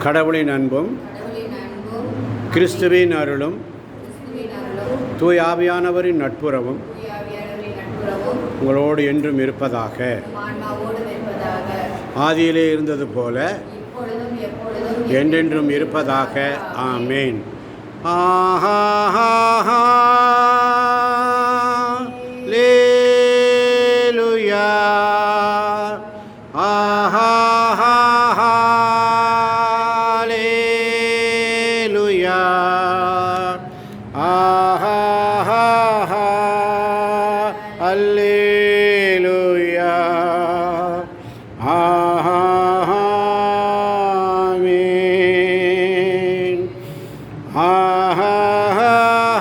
கடவுளின் அன்பும் கிறிஸ்துவின் அருளும் தூய ஆவியானவரின் நட்புறவும் உங்களோடு என்றும் இருப்பதாக. ஆதியிலே இருந்தது போல என்றென்றும் இருப்பதாக. ஆமேன். லேலுயா. அல்லேலூயா. ஆமென்.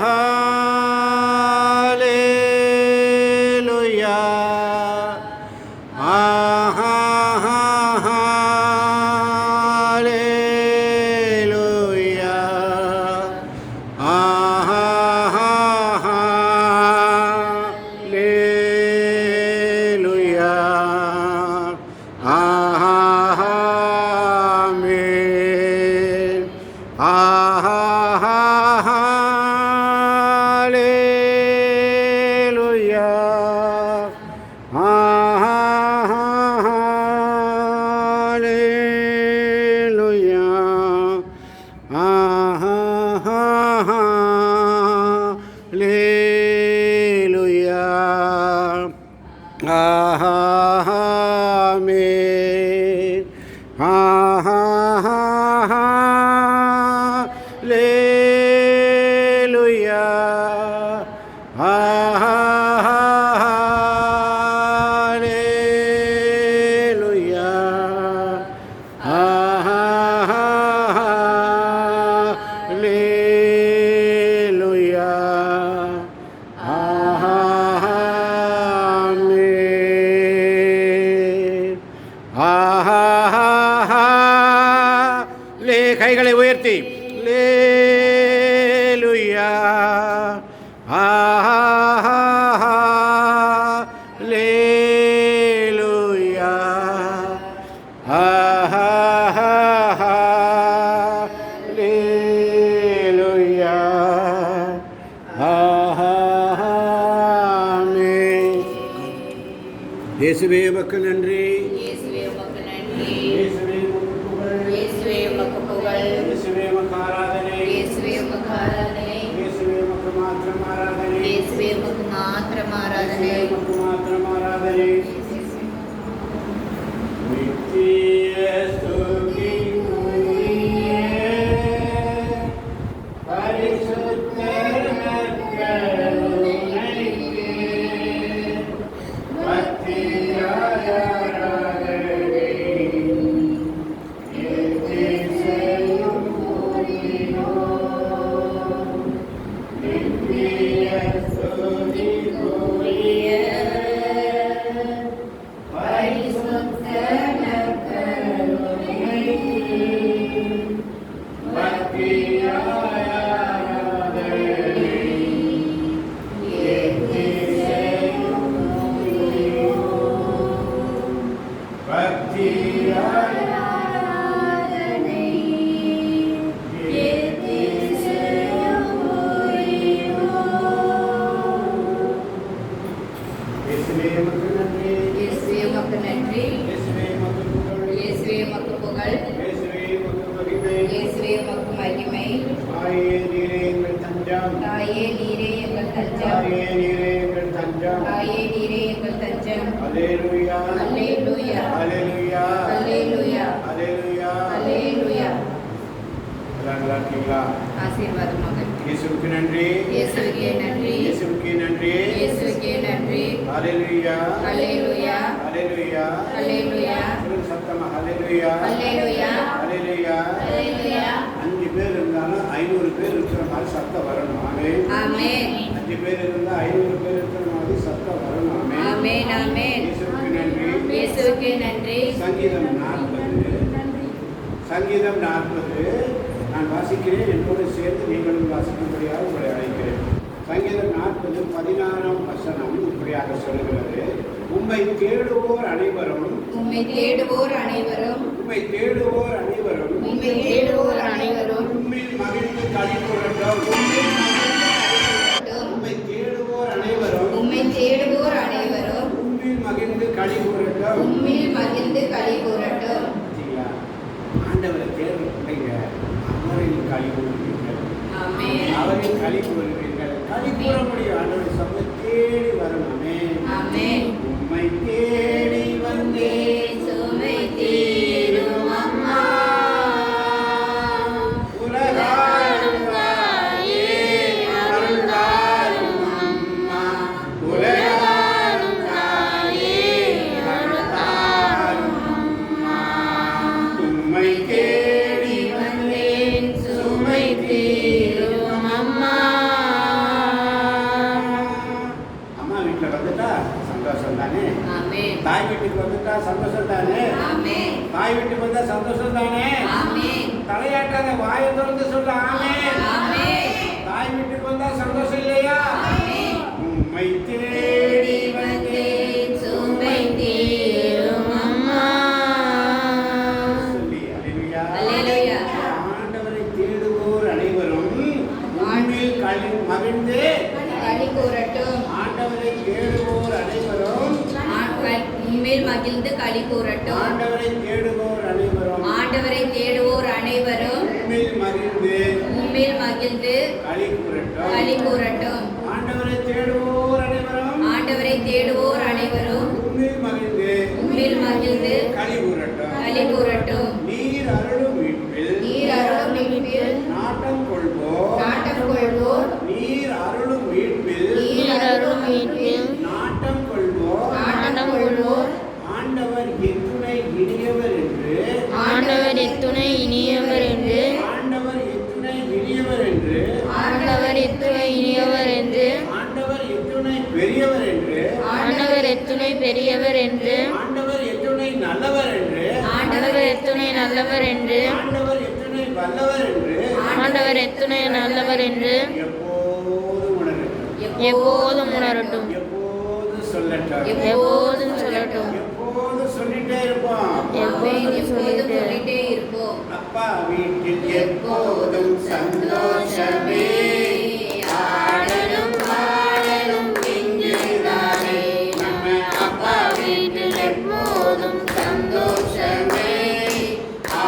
அல்லேலூயா. கைகளை உயர்த்தி லேலுயா. லேலுயா. லேலுயா. ஆமென். இயேசுவே உமக்கு நன்றி. இயேசுவுக்கு நன்றி. இயேசுவுக்கு நன்றி. இயேசுவுக்கு நன்றி. இயேசுவுக்கு நன்றி. அல்லேலூயா. அல்லேலூயா. அல்லேலூயா. அல்லேலூயா. சத்தமா அல்லேலூயா. அல்லேலூயா. அல்லேலூயா. அல்லேலூயா. 5 பேர் இருந்தாலும் 500 பேர் இருக்கிற மாதிரி சத்தம் வரணும். ஆமென். ஆமென். 5 பேர் இருந்தா 500 பேர் இருக்கிற மாதிரி சத்தம் வரணும். ஆமென். ஆமென். ஆமென். இயேசுவுக்கு நன்றி. இயேசுவுக்கு நன்றி. சங்கீதம் 40 நான் வாசிக்கிறேன். என்னோடு சேர்ந்து நீங்களும் வாசிக்கும்படியாக உங்களை அழைக்கிறேன். சங்கீதம் 40:16 வசனம் இப்படியாக சொல்லுகிறது. உம்மை தேடுவோர் அனைவரும் உம்மை தேடுவோர் அனைவரும் உம்மை தேடுவோர் அனைவரும் உம்மை தேடுவோர் அனைவரும் உம்மில் மகிழ்ந்து களி கூறட்டும். உம்மை தேடுவோர் அனைவரும் உம்மை தேடுவோர் அனைவரும் உம்மில் மகிழ்ந்து களி கூறட்டும். உம்மில் மகிழ்ந்து களி கூறட்டும். பார்த்தீங்களா? ஆண்டவரை தேடுற பிள்ளைங்க அவரில் களி கூறுவீர்கள். ஆமென். அவரில் களி கூறுவீர்கள். களி கூற முடியும். ஆண்டவரை சபை தேடி வரணுமே. ஆமென். உம்மை தேடி வந்தேன் சுமை தீரும் அம்மா உலகாளும் தாயே, அருள்தாரும் அம்மா. உலகாளும் தாயே, அருள்தாரும் அம்மா. உம்மை தேடி வந்தேன் சுமை தீரும் அம்மா. அம்மா வீட்டில் வந்துட்டா சந்தோஷம் தானே. ஆமென். தாய் வீட்டுக்கு வந்துட்டா சந்தோஷம் தானே. ஆமென். தாய் வீட்டுக்கு வந்தா சந்தோஷம் தானே. ஆமென். தலையாட்டாத வாயை திறந்து சொல்ல ஆமென். ஆமென். தாய் வீட்டுக்கு வந்தா சந்தோஷம் இல்லையா? ஆமென். உம்மை தேடி வந்தேன் சுமை தீரும் அம்மா. சொல்லி அல்லேலூயா. அல்லேலூயா. ஆண்டவரை தேடுவோர் அனைவரும் உம்மில் மகிழ்ந்து களி கூறட்டும். ஆண்டவரை தேடுவோர் அனைவரும் உம்மில் மகிழ்ந்து களி கூறட்டும். ஆண்டவரை தேடுவோர் அனைவரும் ஆண்டவரை தேடுவோர் அனைவரும் உம்மில் மகிழ்ந்து உம்மில் மகிழ்ந்து களி கூறட்டும். களி கூறட்டும். ஆண்டவரை தேடுவோர் அனைவரும் ஆண்டவரை தேடுவோர் அனைவரும் உம்மில் மகிழ்ந்து உம்மில் மகிழ்ந்து களி கூறட்டும். களி கூறட்டும். நீர் அருளும் மீட்பில் நீர் அருளும் மீட்பில் நாட்டம் கொள்வோர் நாட்டம் கொள்வோர் நீர் அருளும் மீட்பில் நீர் அருளும் மீட்பில் நாட்டம் கொள்வோர் நாட்டம் கொள்வோர் ஆண்டவர் எத்துணை இனியவர் என்று ஆண்டவர் எத்துணை இனியவர் என்று ஆண்டவர் எத்துணை இனியவர் என்று ஆண்டவர் எத்துணை இனியவர் என்று ஆண்டவர் எத்துணை பெரியவர் என்று ஆண்டவர் எத்துணை பெரியவர் என்று ஆண்டவர் எத்துணை நல்லவர் என்று ஆண்டவர் எத்துணை நல்லவர் என்று ஆண்டவர் எத்துணை வல்லவர் என்று ஆண்டவர் எத்துணை நல்லவர் என்று எப்போதும் உணரட்டும். எப்போதும் உணரட்டும், எப்போதும் சொல்லட்டும். எப்போதும் சொல்லட்டும், எப்போதும் சொல்லிட்டே இருப்போம். எப்போதும் சொல்லிட்டே இருப்போம். அப்பா வீட்டில் எப்போதும் சந்தோஷமே. ஆடலும் பாடலும் இங்குதானே. நம்ம அப்பா வீட்டில் எப்போதும் சந்தோஷமே.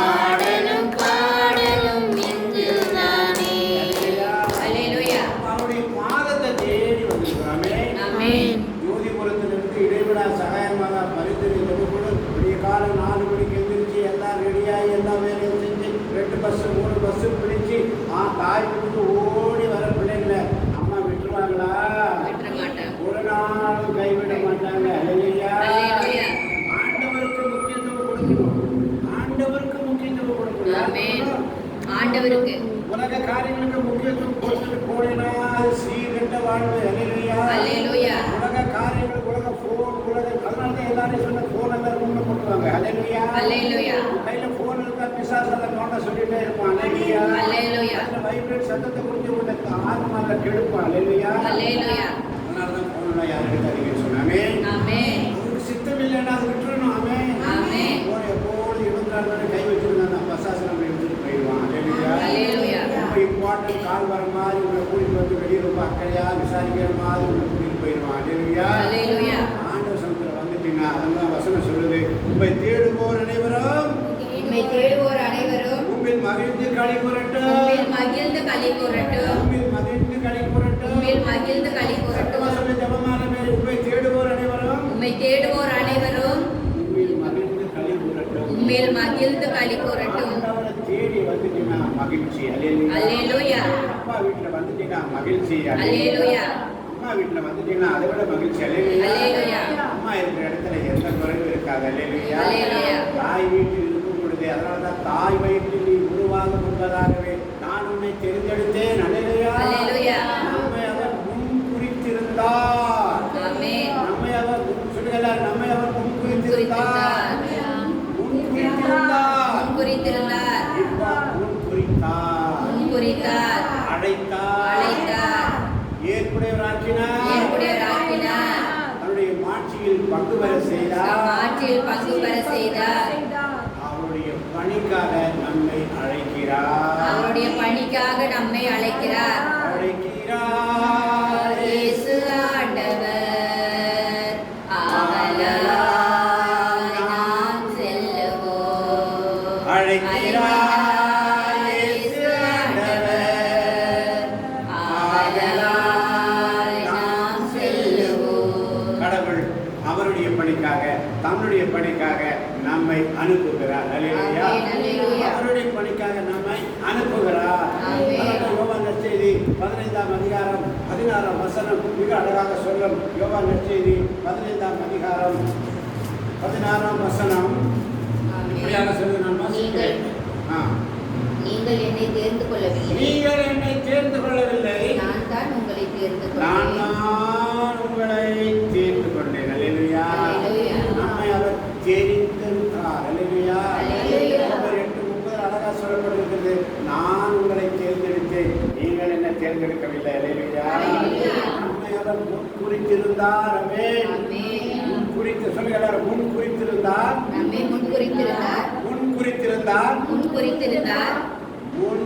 ஆடலும் பாடலும் இங்குதானே. அல்லேலூயா. அவருடைய பாதத்தை தேடி வந்திருக்கிறோமே. ஆமென். ஜோதிபுரத்திலிருந்து இடைவிடா சகாயமாக பரிந்துரை கூட விடிய காலம் 4 மணிக்கு எந்திரிச்சு எல்லாம் ரெடியாகி எல்லா வேலையும் செஞ்சு 2 பஸ் 3 பஸ் பிடிச்சி தாய் வீட்டுக்கு ஓடி வர பிள்ளைங்களை அம்மா விட்டுருவாங்களா? விட்டுற மாட்டேன். ஒரு நாளும் கைவிட மாட்டாங்க. அல்லேலூயா. அல்லேலூயா. ஆண்டவருக்கு முக்கியத்துவம் கொடுக்கணும். ஆண்டவருக்கு முக்கியத்துவம் கொடுக்கணும். ஆமென். ஆண்டவருக்கு உலக காரியங்களுக்கு முக்கியத்துவம் கொடுத்துட்டு போனேன்னா அது சீர்கெட்ட வாழ்வு. அல்லேலூயா. அல்லேலூயா. உலக காரியங்கள், உலக போன், உலக அதனால தான் எல்லாரும் சொன்ன போன் எல்லாம் ரூம்ல போட்டுவாங்க. அல்லேலூயா. அல்லேலூயா. கையில போன் இருந்தா பிசாசு அதை நோண்ட சொல்லிட்டே இருப்பான். அல்லேலூயா. அல்லேலூயா. அந்த வைப்ரேட் சத்தத்தை குறித்து உன்னை ஆத்மால கெடுப்பான். அல்லேலூயா. அல்லேலூயா. அதனால தான் போன்லாம் யாரும் எடுக்காதீங்கன்னு சொன்னாமே. ஆமென். உங்களுக்கு சித்தம் இல்லைன்னா அது விட்டுறணும். ஆமென். ஆமென். போன் எப்போது 24 மணி கை வச்சிருந்தா பசாசு நம்ம எடுத்துட்டு போயிடுவான். அல்லேலூயா. அல்லேலூயா. ரொம்ப இம்பார்ட்டன்ட் கால் வர மாதிரி உங்களை கூட்டிட்டு வந்து வெளியே ரொம்ப அக்கறையா விசாரிக்கிற மாதிரி உங்களை கூட்டிட்டு போயிடுவான். அல்லேலூயா. அல்லேலூயா. ஆண்டவர் சமத்துல வந்துட்டீங்கன்னா அதெல்லாம் வசனம் சொல்லுது. உம்மை தேடுவோர் அனைவரும் உம்மை தேடுவோர் அனைவரும் உம்மில் மகிழ்ந்து களி கூறட்டும். உம்மில் மகிழ்ந்து களி கூறட்டும். உம்மில் மகிழ்ந்து களி கூறட்டும். உம்மில் மகிழ்ந்து களி கூறட்டும். சொல்லி ஜபமான பேர் உம்மை தேடுவோர் அனைவரும் உம்மை தேடுவோர் அனைவரும் உம்மில் மகிழ்ந்து களி கூறட்டும். உம்மில் மகிழ்ந்து களி கூறட்டும். ஆண்டவரை தேடி வந்துட்டீங்கன்னா மகிழ்ச்சி. அல்லேலூயா. அல்லேலூயா. அப்பா வீட்டுல வந்துட்டீங்கன்னா மகிழ்ச்சி. அல்லேலூயா. அம்மா வீட்டுல வந்துட்டீங்கன்னா அதை விட மகிழ்ச்சி. அல்லேலூயா. அல்லேலூயா. அம்மா இருக்கிற இடத்துல எந்த குறைவும் இருக்காது. அல்லேலூயா. அல்லேலூயா. தாய் வீட்டில் இருக்கும் பொழுது அதனாலதான் தாய் வயிற்றில் நீ உருவாக முன்பதாகவே நான் உன்னை தெரிந்தெடுத்தேன். அல்லேலூயா. அல்லேலூயா. நம்மை அவர் முன் குறித்திருந்தார். ஆமென். நம்மை அவர் சொல்லுகிறார். நம்மை அவர் முன் குறித்திருந்தார். முன் குறித்திருந்தார். குறித்திருந்தார். இப்ப முன் குறித்தார். குறித்தார். அழைத்தார். அழைத்தார். ஏற்புடையவராக்கினார். ஏற்புடையவராக்கினார். அவருடைய மாட்சியில் பங்கு பெற செய்தார். ஆட்சியில் பங்கு பெற செய்தார். அவருடைய பணிக்காக நம்மை அல்லேலூயா. அவருடைய பணிக்காக நம்மை அழைக்கிறார். அழைக்கிறார் இயேசு ஆண்டவர், ஆதலால் நாம் செல்லுவோம். அழைக்கிறார் இயேசு ஆண்டவர், ஆதலால் நாம் செல்லுவோம். கடவுள் அவருடைய பணிக்காக தன்னுடைய பணிக்காக நம்மை அனுப்புகிறார். அல்லேலூயா. ஆமென், அல்லேலூயா. அவருடைய பணிக்காக நம்மை அனுப்புகிறார். ஆமென். அதான் யோவான் நற்செய்தி 15ஆம் அதிகாரம் 16ஆம் வசனம் மிக அழகாக சொல்லும். யோவான் நற்செய்தி 15ஆம் அதிகாரம் 16ஆம் வசனம் இப்படியாக சொல்லி நான் வாசிக்கிறேன். நீங்கள் என்னை தேர்ந்து கொள்ளவில்லை, நீங்கள் என்னை தேர்ந்து கொள்ளவில்லை, நான் தான் உங்களை தேர்ந்து நான் கொண்டேன். தான் உங்களை தேர்ந்து கொண்டேன். அல்லேலூயா. அல்லேலூயா. நம்மை அவர் தெரிந்திருக்கிறார். அல்லேலூயா. அல்லேலூயா. ரோமர் 8:30 அழகா சொல்லப்பட்டிருக்கிறது. நான் உங்களை தேர்ந்தெடுத்தேன், நீங்கள் என்ன தேர்ந்தெடுக்கவில்லை. அல்லேலூயா. அல்லேலூயா. நம்மை அவர் முன்குறித்திருந்தார். ஆமென். ஆமென். முன்குறித்து சொல்லுங்க எல்லாரும். முன்குறித்திருந்தார், நம்மை முன்குறித்திருந்தார், முன்குறித்திருந்தார், முன்குறித்திருந்தார், முன்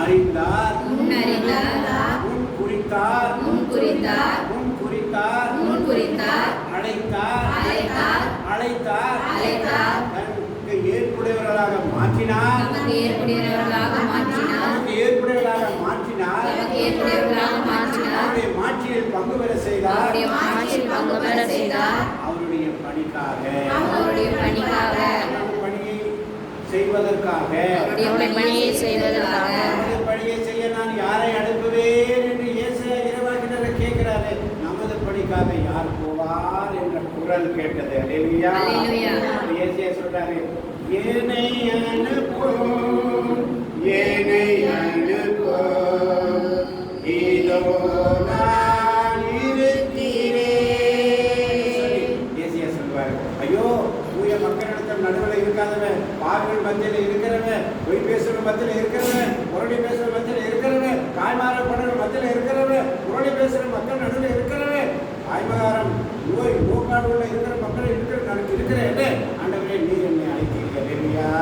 அறிந்தார், முன்னறிந்தார், முன்குறித்தார், முன்குறித்தார், முன்குறித்தார், முன்குறித்தார், அழைத்தார், அழைத்தார், அழைத்தார், அழைத்தார், தனக்கு ஏற்புடையவர்களாக மாற்றினார், நமக்கு ஏற்புடையவர்களாக மாற்றினார், நமக்கு ஏற்புடையவர்களாக மாற்றினார், நமக்கு ஏற்புடையவர்களாக மாற்றினார், அவருடைய மாட்சியில் பங்கு பெற செய்தார். அவருடைய மாட்சியில் பங்கு பெற செய்தார். அவருடைய பணிக்காக, அவருடைய பணிக்காக, அவருடைய பணியை செய்வதற்காக, அவருடைய பணியை செய்வதற்காக, நமது பணியை செய்ய நான் யாரை அனுப்புவேன் என்று இயேசு இறைவாக்கினர் கேட்கிறாரு. நமது பணிக்காக யார் போவார் என்ற குரல் கேட்டது. அல்லேலூயா. அல்லேலூயா. இயேசு சொல்றாரு, என்னை அனுப்பும், என்னை அனுப்பும், இதோ நான் இருக்கிறேன் சொல்லி இயேசு சொல்வாரு. ஐயோ, தூய மக்களிடத்தில் நடுவில் இருக்காதவன், பார்வையின் மத்தியில் இருக்கிறவன், பொய் பேசுற மத்தியில் இருக்கிறவன், புரளி பேசுற மத்தியில் இருக்கிறவன், காய்மாற படுற மத்தியில் இருக்கிறவன், புரளி பேசுற மக்கள் நடுவில் இருக்கிறவன், காய்மகாரம் நோக்காடு உள்ள இருக்கிற மக்கள் இருக்கிறேன். ஆண்டவரே, நீர் என்னை அழைத்தீர்கள்.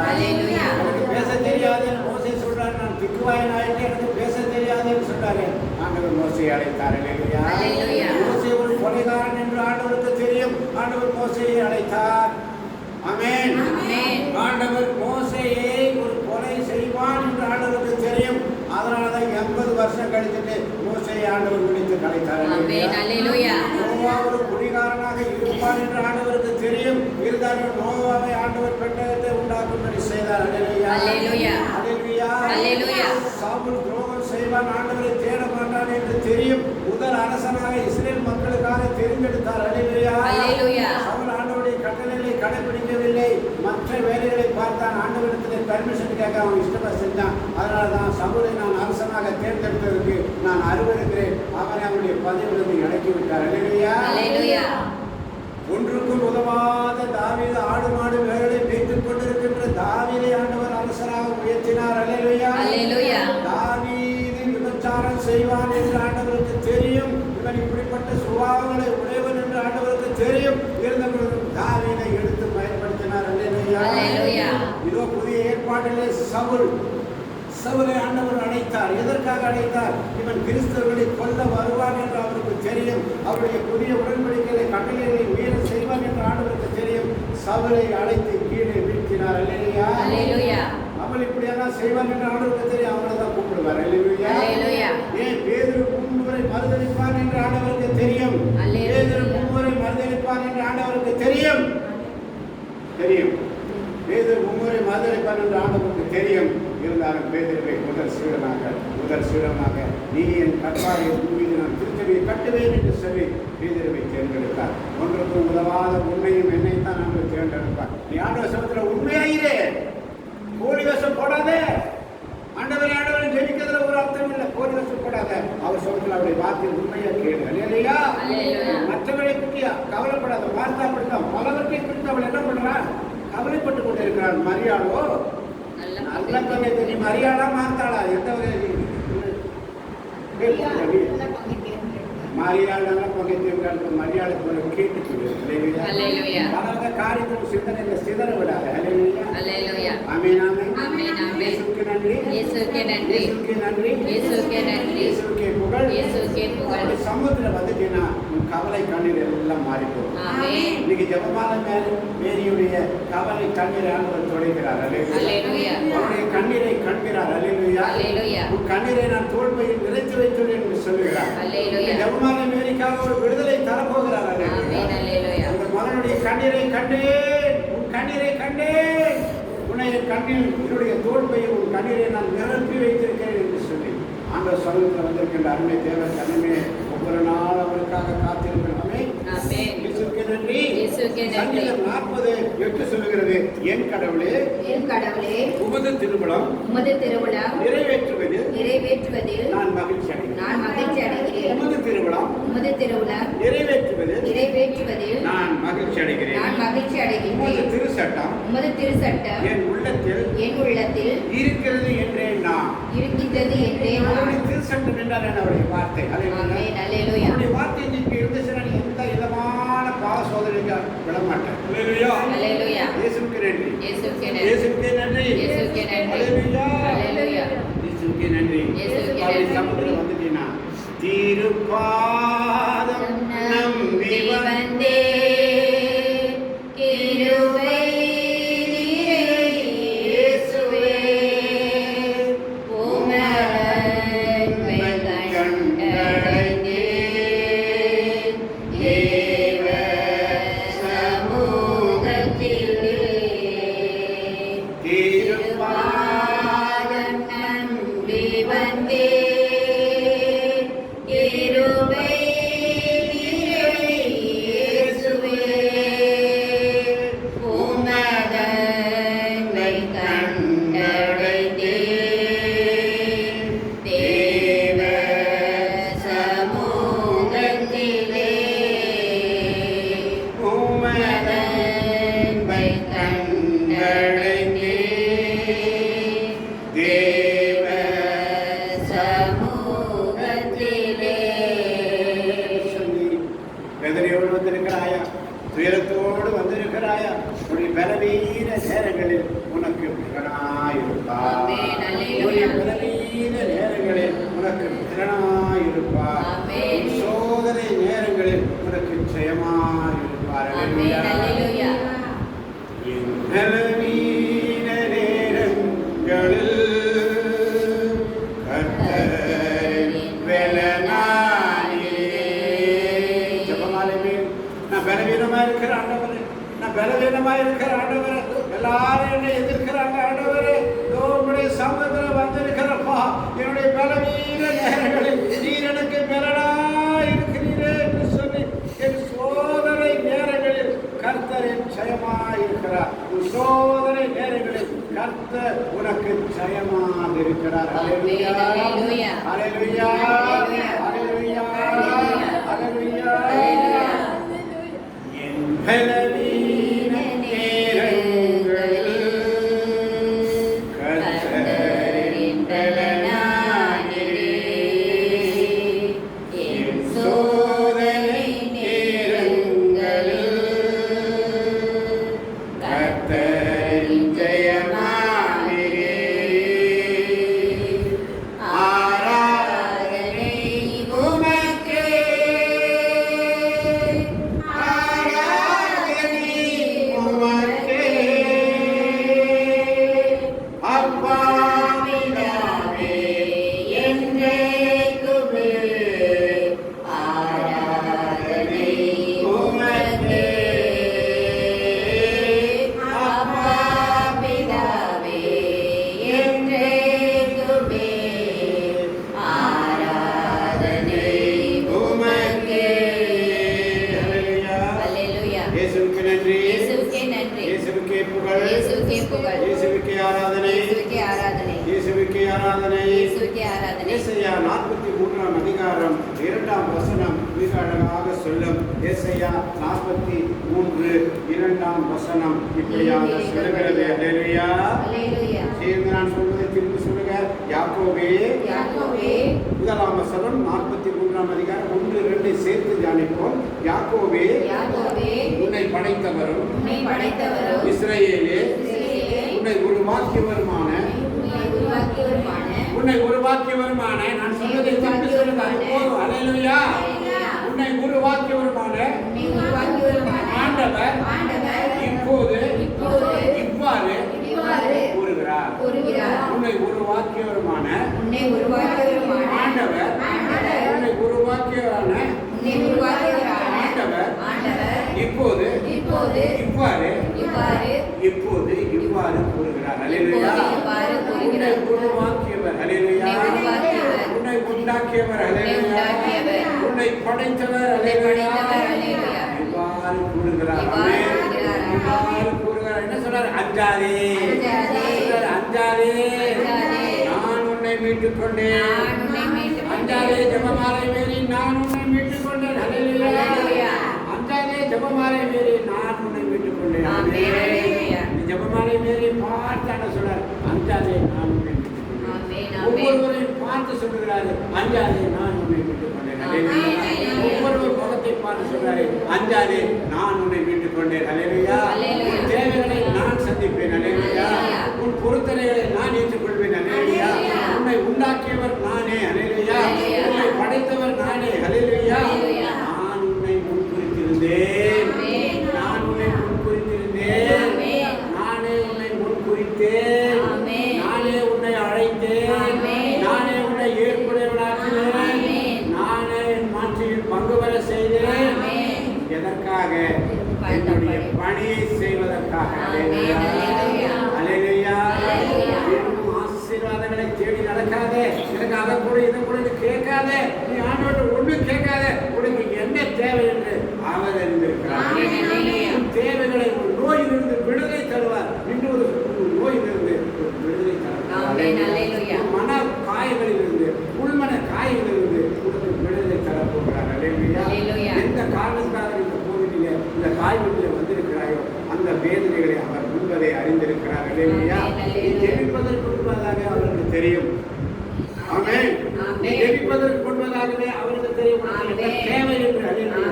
அல்லேலூயா. எனக்கு பேச தெரியாதுன்னு மோசே சொல்றாரு. நான் திக்குவாயன் ஆயிட்டு எனக்கு பேச தெரியாதுன்னு சொல்றாரு. ஆண்டவர் மோசையை அழைத்தார். அல்லேலூயா. அல்லேலூயா. மோசே ஒரு கொலைகாரன் என்று ஆண்டவருக்கு தெரியும். ஆண்டவர் மோசையை அழைத்தார். ஆமென். ஆமென். ஆண்டவர் மோசேயை ஒரு கொலை செய்வான் என்று ஆண்டவருக்கு தெரியும். அதனாலதான் 80 வருஷம் கழித்துட்டு மோசையை ஆண்டவர் முடித்து கலைத்தார். ஆமென். அல்லேலூயா. நோவா ஒரு குடிகாரனாக இருப்பான் என்று ஆண்டவருக்கு தெரியும். இருந்தாலும் நோவாவை ஆண்டவர் பெட்டகத்தை உண்டாக்கும்படி செய்தார். அல்லேலூயா. அல்லேலூயா. அல்லேலூயா. அல்லேலூயா. சவுல் துரோகம் செய்வான், ஆண்டவரை தேட மாட்டான் என்று தெரியும். முதல் அரசனாக இஸ்ரேல் மக்களுக்காக தெரிந்தெடுத்தார். அல்லேலூயா. அல்லேலூயா. சவுல் ஆண்டவருடைய கட்டளைகளை கடைபிடிக்கவில்லை, மற்ற வேலைகளை பார்த்தான். ஆண்டவரிடத்தில் பெர்மிஷன் கேட்க அவன் இஷ்டமா செஞ்சான். அதனாலதான் சவுலை நான் அரசனாக தேர்ந்தெடுத்ததற்கு நான் அருவருக்கிறேன், அவனை அவனுடைய பதவியிலிருந்து இறக்கி விட்டார். அல்லேலூயா. அல்லேலூயா. ஒன்றுக்கும் உதவாத தாவீது ஆடு மாடு வேலை மேய்த்துக் கொண்டிருக்கின்ற தாவீதை ஆண்டவர் அரசராக உயர்த்தினார். அல்லேலூயா. அல்லேலூயா. தாவீது விபச்சாரம் செய்வான் என்று ஆண்டவருக்கு தெரியும். இவன் இப்படிப்பட்ட சுபாவங்களை உடையவன் என்று ஆண்டவருக்கு தெரியும். இருந்தவர்களும் தாவீதை எடுத்து பயன்படுத்தினார். அல்லேலூயா. அல்லேலூயா. இதோ புதிய ஏற்பாட்டிலே சவுலை ஆண்டவர் அழைத்தார். எதற்காக அழைத்தார்? இவன் கிறிஸ்தவர்களை கொல்ல வருவான் என்று அவருக்கு தெரியும். அவருடைய புதிய உடன்படிக்கைகளை கட்டளைகளை மீற செய்வான் என்று ஆண்டவருக்கு தெரியும். சவுலை அழைத்து கீழே வீழ்த்தினார். அல்லேலூயா. அல்லேலூயா. அவள் இப்படியெல்லாம் செய்வான் என்று ஆண்டவருக்கு தெரியும். அவனை தான் கூப்பிடுவார். அல்லேலூயா. அல்லேலூயா. ஏன் பேதுரு 3 முறை மறுதலிப்பான் என்று ஆண்டவருக்கு தெரியும். அல்லேலூயா. பேதுரு 3 முறை மறுதலிப்பான் என்று ஆண்டவருக்கு தெரியும். பேதுரு 3 முறை மறுதலிப்பான் என்று ஆண்டவருக்கு தெரியும். இருந்தாலும் பேதுருவை முதல் சீடனாக நீ என் கற்பாயை மீது நான் திருச்சபையை கட்டுவேன் என்று சொல்லி பேதுருவை தேர்ந்தெடுத்தார். ஒன்றுக்கும் உதவாத உண்மையும் என்னைத்தான் ஆண்டவர் தேர்ந்தெடுப்பார். நீ ஆண்டவர் சமூகத்தில் உண்மையாயிரே, கோடி வேஷம் போடாதே. ஆண்டவரை ஜெபிக்கிறதுல ஒரு அர்த்தம் இல்லை. கோடி வேஷம் போடாத. அவர் சமூகத்தில் அவருடைய வார்த்தை உண்மையா கேளு. அல்லேலூயா. மற்றவரை பற்றியா கவலைப்படாத. வார்த்தா படுத்தான் பலவற்றை குறித்து அவள் என்ன பண்றான்? கவலைப்பட்டு கொண்டு இருக்கிறான். மரியாளோ நல்ல பங்கேற்று. நீ மரியாளா மாத்தாளா? எந்த மரியாள் நல்லா பங்கேற்றிருக்காள். மரியாளுக்கு ஒரு கேட்டு பல காரியங்கள் சிந்தனையில் சிதற விடாது. அல்லேலூயா. அல்லேலூயா. ஆமென். ஆமென். ஆமென். ஆமென். இயேசுவுக்கு நன்றி. இயேசுவுக்கே நன்றி. இயேசுவுக்கே நன்றி. இயேசுவுக்கே நன்றி. இயேசுவுக்கே புகழ். இயேசுவுக்கே புகழ். அப்படி சமூகத்துல வந்துட்டீங்கன்னா உன் கவலை கண்ணீர் எல்லாம் மாறி போகும். ஆமென். இன்னைக்கு ஜெபமால மேரியுடைய கவலை கண்ணீரை ஆண்டவர் துடைக்கிறார். அல்லேலூயா. அவருடைய கண்ணீரை கண்கிறார். அல்லேலூயா. அல்லேலூயா. உன் கண்ணீரை நான் தோல்மையில் நிறைத்து வைத்துள்ளேன் என்று சொல்லுகிறார். அல்லேலூயா. ஜெபமால மேரிக்காக ஒரு விடுதலை தரப்போகிறார். ஆமென். அல்லேலூயா. அந்த மகனுடைய கண்ணீரை கண்டேன். உன் கண்ணீரை கண்டேன். உன்னை கண்ணில் என்னுடைய தோல்மையை உன் கண்ணீரை நான் நிரப்பி வைத்திருக்கிறேன் என்று சொல்லி ஆண்டவர் சமூகத்தில் வந்திருக்கின்ற அருமை தேவன் தன்னுமே ஒவ்வொரு நாள் அவருக்காக காத்திருக்கிறோமே. ஆமென். இயேசுவுக்கே நன்றி. இயேசுவுக்கே நன்றி. சங்கீதம் 40:8 சொல்லுகிறது, என் கடவுளே, என் கடவுளே, உமது திருவிழம் உமது திருவிழா நிறைவேற்றுவதில் நிறைவேற்றுவதில் நான் மகிழ்ச்சி அடைகிறேன். நான் மகிழ்ச்சி அடைகிறேன். உமது திருவிழம் உமது திருவிழா நிறைவேற்றுவதில் நிறைவேற்றுவதில் நான் மகிழ்ச்சி அடைகிறேன். நான் மகிழ்ச்சி உமது அடைகின்றேன். திருச்சட்டம் உமது திருச்சட்டம் என் உள்ளத்தில் என் உள்ளத்தில் இருக்கிறது என்றேன் நான். இருக்கின்றது என்றே நான். அவருடைய திருச்சட்டம் என்றால் என்ன? அவருடைய வார்த்தை. ஆமென். அல்லேலூயா. அவருடைய வார்த்தை இன்னைக்கு இருந்துச்சுன்னா நீ எந்த விதமான பாவ சோதனைக்கு விடமாட்டேன். அல்லேலூயா. அல்லேலூயா. இயேசுவுக்கு நன்றி. இயேசுவுக்கே நன்றி. இயேசுவுக்கே நன்றி. இயேசுவுக்கே நன்றி. அல்லேலூயா. அல்லேலூயா. இயேசுவுக்கே நன்றி. இயேசுவுக்கே அப்படி நன்றி. சமூகத்தில் வந்துட்டீங்கன்னா திருப்பாதம் நம்பி வந்தே கிருபை இயேசுவே உமதன்மை கண்டடைந்தேன் தேவ சமூகத்திலே திருப்பாதம் நம்பி வந்தேன் கிருபை இயேசுவே உமதன்மை கண்டடைந்தேன் தேவ சமூகத்திலே உமதன்மை கண்டடைந்தேன் தேவ சமூகத்திலே. வேதனையோடு வந்திருக்கிறாயா? துயரத்தோடு வந்திருக்கிறாயா? உன்னுடைய பலவீன நேரங்களில் உனக்கு திறனாயிருப்பார். ஆமென். அல்லேலூயா. உன்னுடைய பலவீன நேரங்களில் உனக்கு திறனாயிருப்பார். ஆமென். உன் சோதனை நேரங்களில் உனக்கு ஜெயமாயிருப்பார். ஆமென். அல்லேலூயா. என் பலவீன நேரங்களில் கர்த்தரின் பலனாயிரே. ஜெபமாலையே, நான் பலவீனமா இருக்கிற ஆண்டவரே, நான் பலவீனமா இருக்கிற ஆண்டவரே, எல்லாரும் என்னை எதிர்க்கிறாங்க ஆண்டவரே, உம்முடைய சமூகத்தில் வந்திருக்கிறப்பா, என்னுடைய பலவீன நேரங்களில் நீர் எனக்கு பலனாய் இருக்கிறீரே என்று சொல்லி என் சோதனை நேரங்களில் கர்த்தரின் ஜெயமாய் இருக்கிறார். உன் சோதனை நேரங்களில் கர்த்தர் உனக்கு ஜெயமாக இருக்கிறார். அல்லேலூயா. அல்லேலூயா. அல்லேலூயா. அல்லேலூயா. அல்லேலூயா. அல்லேலூயா. என் பலவீன நேரங்களில் கர்த்தரின் பலனாயிரே. என் சோதனை நேரங்களில் கர்த்தரின் ஜெயமாயிரே. ஆராதனை உமக்கே. ஆராதனை உமக்கே. அப்பா பிதாவே என்றைக்குமே ஆராதனை உமக்கே. அப்பா பிதாவே என்றைக்குமே ஆராதனை உமக்கே. அல்லேலூயா. அல்லேலூயா. இயேசுவுக்கு நன்றி. இயேசுவுக்கே நன்றி. இயேசுவுக்கே புகழ். இயேசுவுக்கே புகழ். இயேசுவுக்கே ஆராதனை. இயேசுவுக்கே ஆராதனை. இயேசுவுக்கே ஆராதனை. இயேசுவுக்கே ஆராதனை. ஏசாயா 43 அதிகாரம் 2 வசனம் மிக அழகாக சொல்லும். ஏசாயா 43 2 வசனம் இப்படியாக சொல்லுகிறது. அல்லேலூயா. அல்லேலூயா. சேர்ந்து நான் சொல்வதை திரும்பி சொல்லுங்க. யாக்கோபே, யாக்கோபே, 1 வசனம் 43 அதிகாரம் 1-2 சேர்த்து தியானிப்போம். யாக்கோபே, யாக்கோபே, உன்னை படைத்தவரும் உன்னை படைத்தவரும் இஸ்ரவேலே, இஸ்ரவேலே, உன்னை உருவாக்கியவருமான உன்னை உருவாக்கியவருமான உருவாக்கியவருமான நான் சொல்வதை திருப்பி சொல்லுங்க அது போதும். அல்லேலூயா. உன்னை உருவாக்கியவருமான ஆண்டவர் இப்போது இவ்வாறு கூறுகிறார். உன்னை உருவாக்கியவருமான ஆண்டவர் உன்னை உருவாக்கியவரான ஆண்டவர் இப்போது இவ்வாறு கூறுகிறார். அல்லேலூயா. உன்னை உருவாக்கியவர். அல்லேலூயா. உன்னை உண்டாக்கியவர். அல்லேலூயா. உன்னை படைத்தவர். அல்லேலூயா. இவ்வாறு கூறுகிறார். ஆமென். இவ்வாறு கூறுகிறார். என்ன சொல்றார்? அஞ்சாதே. அஞ்சாதே. நான் உன்னை மீட்டுக் கொண்டேன். அஞ்சாதே ஜெபமாலை மீறி நான் உன்னை மீட்டுக் கொண்டேன். அல்லேலூயா. அஞ்சாதே ஜெபமாலை மீறி நான் உன்னை மீட்டுக் கொண்டேன். ஜெபமாலை மீறி பார்த்தான சொல்றார். அஞ்சாதே நான் உன்னை மீட்டுக் கொண்டேன். ஒவ்வொருவரையும் பார்த்து சொல்லுகிறாரு. அஞ்சாதே நான் உன்னை மீட்டுக் கொண்டேன். ஒவ்வொருவர் முகத்தை பார்த்து சொல்றாரு. அஞ்சாதே நான் உன்னை மீட்டுக் கொண்டேன். அல்லேலூயா. உன் தேவைகளை நான் சந்திப்பேன். அல்லேலூயா. உன் பொருத்தனைகளை நான் ஏற்றுக்கொள்வேன். அல்லேலூயா. உன்னை உண்டாக்கியவர் நானே. அல்லேலூயா. உன்னை படைத்தவர் நானே. அல்லேலூயா. நான் உன்னை முன்குறித்திருந்தேன். நான் உன்னை முன்குறித்திருந்தேன். நானே உன்னை முன்குறித்தேன். நானே உன்னை அழைத்தேன். நானே உன்னை ஏற்புடையவனாக்கினேன். நானே என் மாற்றியில் பங்கு பெற செய்தேன். எதற்காக? என்னுடைய பணியை செய்வதற்காக. அல்லேலூயா. ஆசீர்வாதங்களை தேடி நடக்காதே. எனக்கு அதை கூட இதை கூட கேட்காதே. நீ ஆண்டவர்கிட்ட ஒன்றும் கேட்காதே. உனக்கு என்ன தேவை என்று அவர் அறிந்திருக்கிறார். தேவைகளை ஒரு நோயிலிருந்து விடுதலை தருவார். இன்னொரு நோயிலிருந்து விடுதலை தருவார். மன காயங்களிலிருந்து உள்மன காயங்களிலிருந்து உனக்கு விடுதலை தரப்போகிறார். அல்லேலூயா. எந்த காரணத்துக்காக இந்த கோவிலிலே இந்த காய்கறிகளை வந்திருக்கிறாயோ அந்த வேதனைகளை அவர் முன்பதை அறிந்திருக்கிறார். அல்லேலூயா. நீ ஜெபிப்பதற்கு முன்பதாக அவருக்கு தெரியும். ஆமென். நீ ஜெபிப்பதற்கு முன்பதாகவே அவருக்கு தெரியும் தேவை என்று. அல்லேலூயா.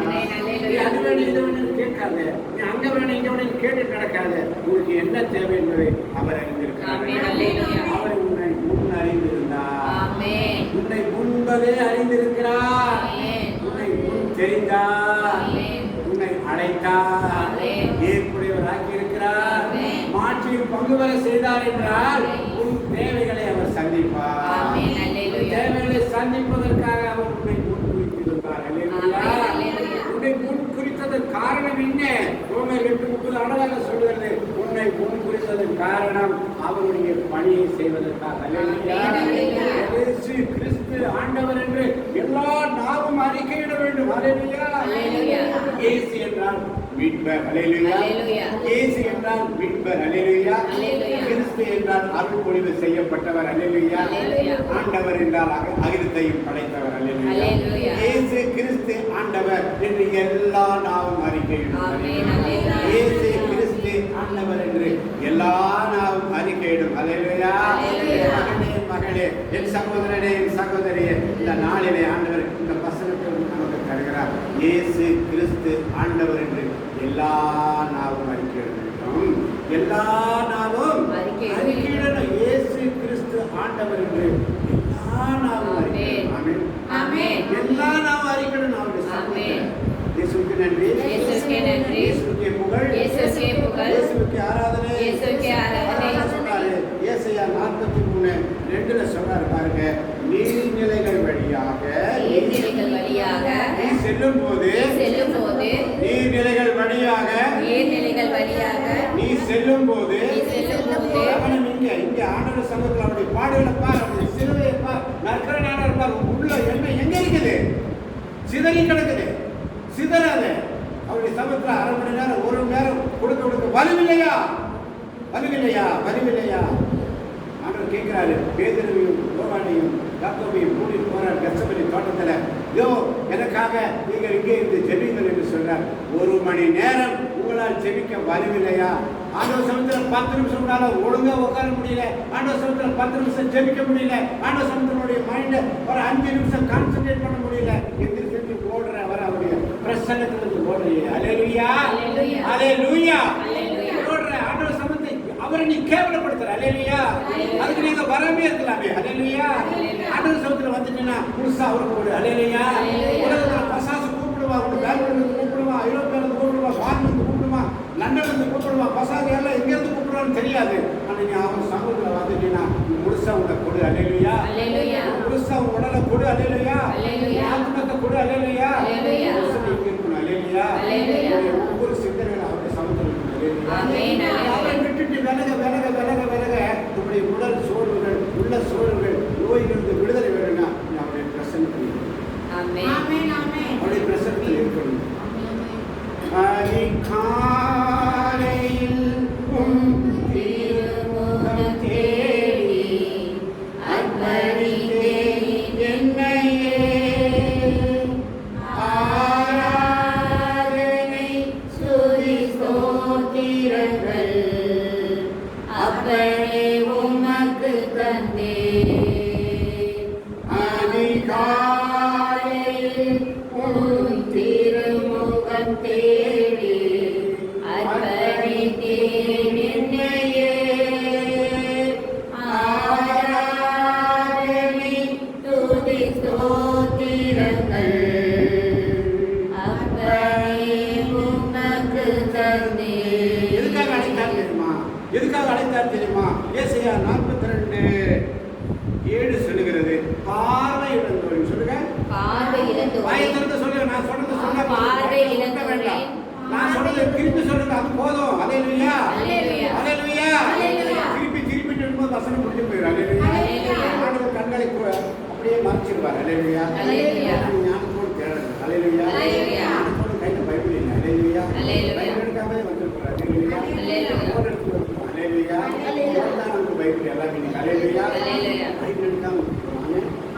நீ அது வேணும் இது வேணும் கேட்காத. நீ அங்க வேணும் இங்க வேணும் கேட்டு நடக்காத. உங்களுக்கு என்ன தேவை என்பதை அவர் அறிந்திருக்கிறார். அவர் உன்னை முன் அறிந்திருந்தார். உன்னை முன்பதே அறிந்திருக்கிறார். உன்னை முன் தெரிந்தார். உன்னை அழைத்தார். ஏற்புடையவராக்கி இருக்கிறார். மாற்றியில் பங்கு பெற செய்தார் என்றால் உன் தேவைகளை அவர் சந்திப்பார். தேவைகளை சந்திப்பதற்காக அவர் உன்னை முன்குறித்திருந்தார். உன்னை முன்குறித்ததன் காரணம் என்ன? ரோமர் 8:30 அழகாக சொல்கிறது. உன்னை முன்குறித்ததன் காரணம் அவருடைய பணியை செய்வதற்காக. இயேசு கிறிஸ்து ஆண்டவர் என்று எல்லா நாவும் அறிக்கையிட வேண்டும். அல்லேலூயா. இயேசு என்றால் மீட்பர். அல்லேலூயா. இயேசு என்றால் மீட்பர். அல்லேலூயா. கிறிஸ்து என்றால் அருள்பொழிவு செய்யப்பட்டவர். அல்லேலூயா. ஆண்டவர் என்றால் அகிலத்தையும் படைத்தவர். அல்லேலூயா. இயேசு கிறிஸ்து ஆண்டவர் என்று எல்லா நாவும் அறிக்கையிடும். இயேசு கிறிஸ்து ஆண்டவர் என்று எல்லா நாவும் அறிக்கையிடும். அல்லேலூயா. மகனே மகளே, என் சகோதரனே என் சகோதரியே, இந்த நாளிலே ஆண்டவர் இந்த வசனத்தை நமக்கு தருகிறார். இயேசு கிறிஸ்து ஆண்டவர் என்று எல்லா நாவும் அறிக்கையிடும். எல்லா நாவும் அறிக்கையிடணும். இயேசு கிறிஸ்து ஆண்டவர் என்று எல்லா நாவும் அறிக்கையிடும். ஆமென். எல்லா நாவும் அறிக்கையிடணும். அவருடைய சமூகத்தில் இயேசுவுக்கு நன்றி. இயேசுவுக்கு புகழ். இயேசுவுக்கு ஆராதனை. சொன்னாரு ஏசாயா 43:2 சொல்றாரு பாருங்க. நீர்நிலைகள் வழியாக நீ செல்லும் போது நீர்நிலைகள் வழியாக நீ செல்லும் போது இங்க ஆண்டவர் சமூகத்தில் அவருடைய பாடுகளை பார், அவருடைய சிலுவையை பார், நற்கரனான இருப்பார். உள்ள என்ன எங்க இருக்குது? சிதறி கிடக்குது. சிதறாத. அவருடைய சமூகத்தில் அரை மணி நேரம் ஒரு மணி நேரம் கொடுக்க வலுவில்லையா? ஆண்டவர் கேட்கிறாரு. பேதுருவையும் யோவானையும் யாக்கோபையும் கூட்டிட்டு போறார் கெத்செமனே தோட்டத்துல. இதோ எனக்காக நீங்கள் இங்கே இருந்து ஜெபிங்கள் என்று சொல்றார். ஒரு மணி நேரம் உங்களால் ஜெபிக்க வலுவில்லையா? ஆண்டவர் சமூகத்தில் 10 நிமிஷம் உங்களால ஒழுங்கா உட்கார முடியல. ஆண்டவர் சமூகத்தில் 10 நிமிஷம் ஜெபிக்க முடியல. ஆண்டவர் சமூகத்தினுடைய மைண்ட ஒரு 5 நிமிஷம் கான்சென்ட்ரேட் பண்ண முடியல. எந்திரிச்சு ஓடுற அவர் அவருடைய பிரசன்னத்திலிருந்து ஓடுறீங்க. அல்லேலூயா. அல்லேலூயா. ஓடுற ஆண்டவர் சமூகத்தை அவரை நீ கேவலப்படுத்துற. அல்லேலூயா. அதுக்கு நீங்க வரவே இருக்கலாமே. அல்லேலூயா. ஆண்டவர் சமூகத்துல வந்துட்டீங்கன்னா முழுசா அவருக்கு கொடு. அல்லேலூயா. உலகத்துல பசாசு கூப்பிடுவா, உங்க பெங்களூர்ல கூப்பிடுவா, ஐரோப்பியால கூப்பிடுவா, ஃபாரின்ல கூப்பிடுவா, லண்டன்ல கூப்பிடுவா, பசாசு எல்லாம் எங்க இருந்து கூப்பிடுவான்னு தெரியாது. ஆனா நீ அவர் சமூகத்துல வந்துட்டீங்கன்னா முழுசா உன்னை கொடு. அல்லேலூயா. முழுசா உன் உடலை கொடு. அல்லேலூயா. ஆத்மத்தை கொடு. அல்லேலூயா. முழுசா நீ இருக்கணும். அல்லேலூயா. ஒவ்வொரு சிந்தனைகளை அவருடைய சமூகத்துல இருக்கணும். அல்லேலூயா. அவரை விட்டுட்டு விலக விலக விலக விலக நம்முடைய உடல் சோர்வுகள், உள்ள சோர்வுகள், நோயிலிருந்து விடுதலை வேணும்னா நீ அவருடைய பிரசன்னத்தில் அவருடைய பிரசன்னத்தில் இருக்கணும். அதிகாலையில் உம் திருமுகம் தேடி அர்ப்பணித்தேன் என்னையே. ஆராதனை ஸ்துதி ஸ்தோத்திரங்கள் அப்பனே உமக்கு தந்தேன். அதிகாலையில் உம் திருமுகம் தேடி அர்ப்பணித்தேன் என்னையே. ஆராதனை ஸ்துதி ஸ்தோத்திரங்கள் அப்பனே உமக்கு தந்தேன். எதுக்காக அழைத்தார் தெரியுமா? எதுக்காக அழைத்தார் தெரியுமா? ஏசாயா 42:7 சொல்லுகிறது, பார்வை இழந்தோரின். சொல்லுங்க, பார்வை இழந்தோரின். வாயை திறந்து சொல்லுங்க. நான் சொன்னது சொன்ன பார்வை இழந்தோரின். நான் சொன்னதை திருப்பி சொல்லுங்க, அது போதும். அல்லேலூயா. அல்லேலூயா. அல்லேலூயா. அல்லேலூயா. திருப்பி திருப்பி சொல்லும்போது வசனம் முடிஞ்சு போயிடும். அல்லேலூயா. அல்லேலூயா. ஆண்டவர் கண்களை அப்படியே மறைச்சிருவார். அல்லேலூயா. அல்லேலூயா. ஞானத்தோடு தேடணும். அல்லேலூயா. அல்லேலூயா. ஞானத்தோடு கையில பைபிள் இல்லை. அல்லேலூயா. அல்லேலூயா. பைபிள் எடுக்காமலே வந்திருப்பார். அல்லேலூயா. அல்லேலூயா. போன் எடுத்து வந்திருப்பார். அல்லேலூயா. அல்லேலூயா. தான் நமக்கு பைபிள் எல்லாமே இன்னைக்கு. அல்லேலூயா. அல்லேலூயா. பைபிள் எடுக்காம வந்திருப்பாங்க.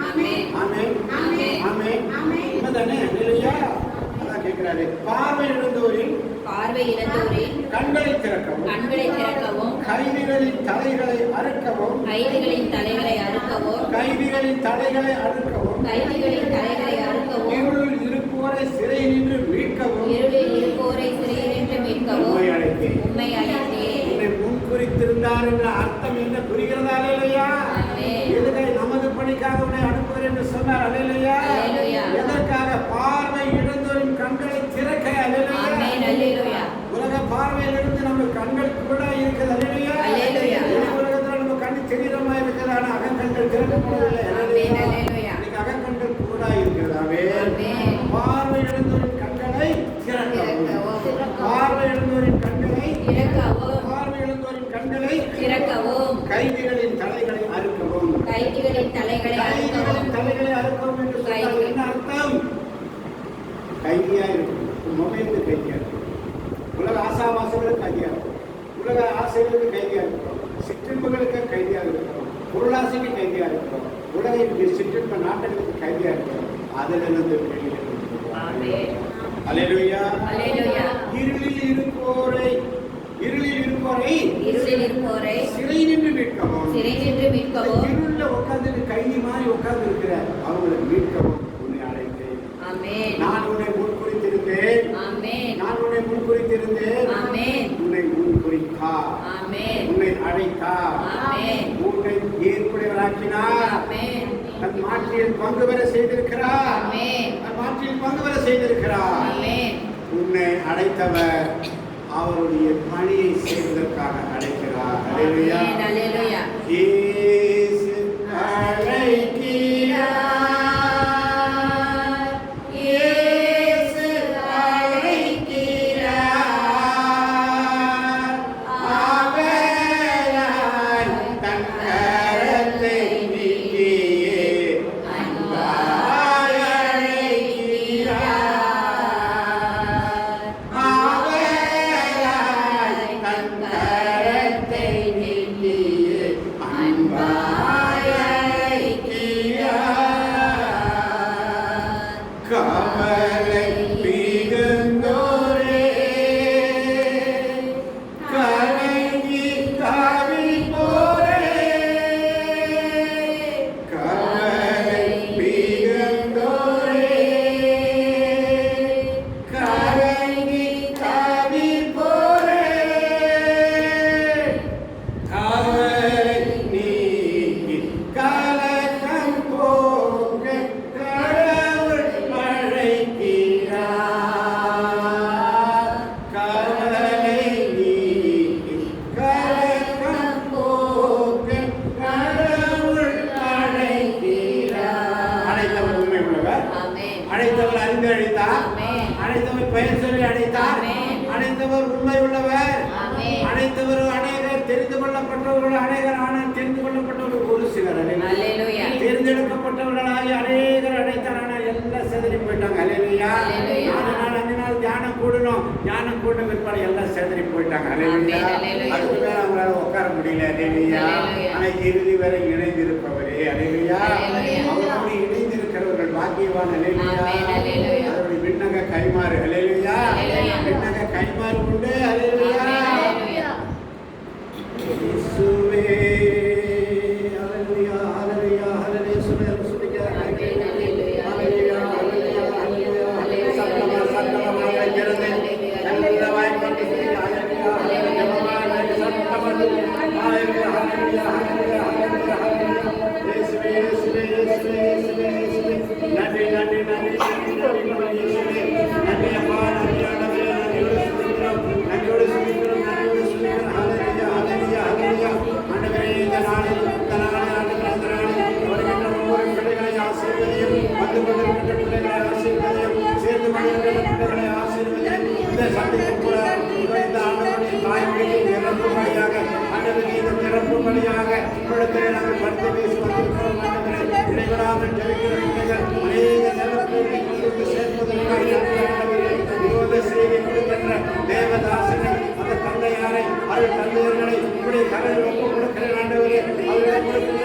ஆமென். ஆமென். ஆமென். ஆமென். ஆமென். உண்மைதானே? அல்லேலூயா. அதான் கேட்கிறாரு, பார்வை இழந்தோரின் பார்வை இழந்தோரின் கண்களை திறக்கவும், கண்களை திறக்கவும், கைதிகளின் தலைகளை அறுக்கவும், கைதிகளின் தலைகளை அறுக்கவும், கைதிகளின் தலைகளை அறுக்கவும், கைதிகளின் தலைகளை அறுக்கவும், இருளில் இருப்போரை சிறை நின்று மீட்கவும், இருளில் இருப்போரை சிறையினின்று மீட்கவும் உம்மை அழைத்தேன். உம்மை அழைத்தேன். உன்னை முன்குறித்திருந்தார் என்ற அர்த்தம் என்ன புரிகிறதா? அல்லேலூயா. ஆமென். எதுக்காக? நமது பணிக்காக உன்னை அனுப்புகிறேன் என்று சொன்னார். அல்லேலூயா. அல்லேலூயா. எதற்காக? பார்வை இழந்தோரின் கண்களை திறக்க. அல்லேலூயா. ஆமென். அல்லேலூயா. உலக பார்வையிலிருந்து நம்ம கண்கள் கூட இருக்குது. அல்லேலூயா. அல்லேலூயா. இந்த உலகத்துல நம்ம கண்ணு தெரியுறமா இருக்குது, ஆனா அகக்கண்கள் திறக்கப்படவில்லை. ஆமென். அல்லேலூயா. இன்னைக்கு அகக்கண்கள் கூட இருக்கிறதாவே ஆமென். பார்வை இழந்தோரின் கண்களை திறக்கவும், திறக்கவும். பார்வை இழந்தோரின் கண்களை திறக்கவும். பார்வை இழந்தோரின் கண்களை திறக்கவும். கைதிகளின் தலைகளை அறுக்கவும். கைதிகளின் தலைகளை கைதிகளின் அறுக்கவும். தலைகளை அறுக்கவும் என்று சொன்னால் என்ன அர்த்தம்? கைதியா இருக்கும். மொபைலுக்கு கைதியா இருக்கும். உலக ஆசாபாசங்களுக்கு கைதியா இருக்கும். உலக ஆசைகளுக்கு கைதியா இருக்கிறோம். சிற்றின்பங்களுக்கு கைதியா இருக்கிறோம். பொருளாசைக்கு கைதியா இருக்கிறோம். உலக சிற்றின்ப நாட்டங்களுக்கு கைதியா இருக்கிறோம். அதிலிருந்து வெளியே ஆமென். அல்லேலூயா. அல்லேலூயா. இருளில் இருப்போரை இருளில் இருப்போரை சிறை நின்று மீட்கவும், சிறை நின்று மீட்கவும், இருள்ல உட்கார்ந்து கைதி மாதிரி உட்கார்ந்து இருக்கிற அவங்களை மீட்கவும் உன்னை அழைத்தேன். ஆமென். நான் உன்னை முன்குறித்திருந்தேன். ஆமென். நான் உன்னை முன்குறித்திருந்தேன். ஆமென். உன்னை முன்குறித்தார். ஆமென். உன்னை அழைத்தார். ஆமென். உன்னை ஏற்புடையவராக்கினார். ஆமென். தன் மாற்றியில் பங்கு பெற செய்திருக்கிறார். ஆமென். தன் மாற்றியில் பங்கு பெற செய்திருக்கிறார். ஆமென். உன்னை அழைத்தவர் அவருடைய பணியை செய்வதற்காக அழைக்கிறார். அல்லேலூயா. ஆமென். அல்லேலூயா. இயேசு அழைக்கிறார். இயேசு அழைக்கிறார். அவராய் தன் கரத்தை நீட்டியே அன்பாய் அழைக்கிறார். அவராய் தன் கரத்தை நீட்டியே அன்பாய் பெயர் சொல்லி அழைத்தார். ஆமென். அழைத்தவர் உண்மை உள்ளவர். ஆமென். அழைத்தவர் அநேகர், தெரிந்து கொள்ளப்பட்டவர்கள் அநேகர், ஆனால் தெரிந்து கொள்ளப்பட்டவர்கள் ஒரு சிலர். அல்லேலூயா. தேர்ந்தெடுக்கப்பட்டவர்களாகி அநேகர் அழைத்தார், ஆனால் எல்லாம் செதறி போயிட்டாங்க. அல்லேலூயா. அல்லேலூயா. 4 நாள் 5 நாள் தியானம் கூடணும். தியானம் கூட்ட பிற்பாடு எல்லாம் செதறி போயிட்டாங்க. அல்லேலூயா. ஆமென். அல்லேலூயா. அதுக்கு மேல அவங்களால உட்கார முடியல. அல்லேலூயா. அல்லேலூயா. ஆனா இறுதி வரை இணைந்திருப்பவரே. அல்லேலூயா. அல்லேலூயா. அவரோடு இணைந்திருக்கிறவர்கள் பாக்கியவான். அல்லேலூயா. ஆமென். அல்லேலூயா. அவருடைய விண்ணக கைமாறு. அல்லேலூயா. அல்லேலூயா. விண்ணக கைமாறு உண்டு. அல்லேலூயா. அல்லேலூயா. இயேசுவே. அல்லேலூயா. அல்லேலூயா. அல்லேலூயா. சொல்லுங்க. ஆமென். அல்லேலூயா. அல்லேலூயா. அல்லேலூயா. அல்லேலூயா. சத்தமா சத்தமா இருக்கிறது. நல்ல வாய்ப்பாடு செய்யுங்க. அல்லேலூயா. அல்லேலூயா. சத்தமா அல்லேலூயா. அல்லேலூயா. அல்லேலூயா. அல்லேலூயா. இயேசுவே. இயேசுவே. இயேசுவே. இயேசுவே. இயேசுவே. நன்றி நன்றி நன்றி நன்றி நன்றி இயேசுவே. நன்றி அப்பா. நன்றி ஆண்டவரே. நன்றியோடு துதிக்கிறோம். நன்றியோடு துதிக்கிறோம். நன்றியோடு துதிக்கிறோம். அல்லேலூயா. அல்லேலூயா. அல்லேலூயா. ஆண்டவரே, இந்த நாளில் ஆண்டவரே, இந்த நாளில் வருகின்ற ஒவ்வொரு பிள்ளைகளை ஆசீர்வதியும். வந்து கொண்டிருக்கின்ற பிள்ளைகளை ஆசீர்வதியும். சேர்ந்து கொண்டிருக்கின்ற பிள்ளைகளை ஆசீர்வதியும். இந்த சந்திப்பு கூட இந்த ஆண்டவருடைய தாய்மொழியை நிரப்பும்படியாக, ஆண்டவரே, இந்த நிரப்பும்படியாக இடத்திலே நாங்கள் படுத்து பேசி வந்திருக்கிறோம். ஆண்டவரே, இடைவிடாமல் ஜெபிக்கிற பிள்ளைகள் அநேக நிலப்பிள்ளைகளை கொண்டு சேர்ப்பதற்காக ஆண்டவரே, விரோத செய்தி கொடுக்கின்ற தேவதாசனை, அந்த தந்தையாரை, அவர்கள் தந்தையர்களை உங்களுடைய கரையில் ஒப்புக் கொடுக்கிறேன். ஆண்டவரே, அவர்களை கொடுக்கின்ற